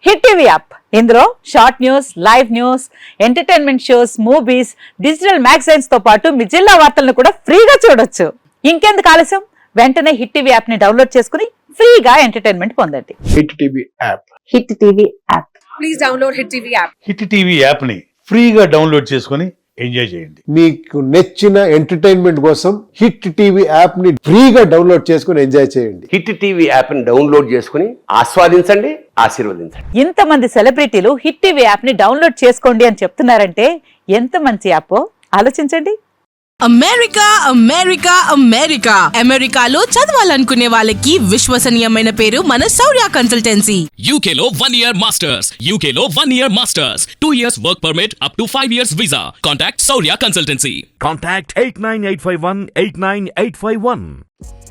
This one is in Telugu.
హిట్ టీవీ యాప్ ఇందులో short news, live news, entertainment shows, movies, digital magazines తో పాటు మీ జిల్లా వార్తలను కూడా ఫ్రీగా చూడొచ్చు. ఇంకెందుకు ఆలస్యం, వెంటనే హిట్ టీవీ యాప్ ని డౌన్లోడ్ చేసుకుని ఫ్రీగా ఎంటర్టైన్మెంట్ పొందండి. Hit TV app. Hit TV app. Please download hit TV app. Hit TV app ని ఫ్రీగా డౌన్లోడ్ చేసుకుని ఎంజాయ్ చేయండి. మీకు నచ్చిన ఎంటర్టైన్మెంట్ కోసం హిట్ టీవీ యాప్ ని ఫ్రీగా డౌన్లోడ్ చేసుకుని ఎంజాయ్ చేయండి. హిట్ టీవీ యాప్ ని డౌన్లోడ్ చేసుకుని ఆస్వాదించండి, ఆశీర్వదించండి. ఇంతమంది సెలబ్రిటీలు హిట్ టీవీ యాప్ ని డౌన్లోడ్ చేసుకోండి అని చెప్తున్నారంటే ఎంత మంచి యాప్ ఆలోచించండి. అమెరికా అమెరికా అమెరికా అమెరికాలో చదవాలనుకునే వాళ్ళకి విశ్వసనీయమైన పేరు మన శౌర్య కన్సల్టెన్సీ. UK లో 1 year masters, UK లో 1 year masters, 2 years work permit up to 5 years visa. Contact Saurya Consultancy. Contact 89851 89851.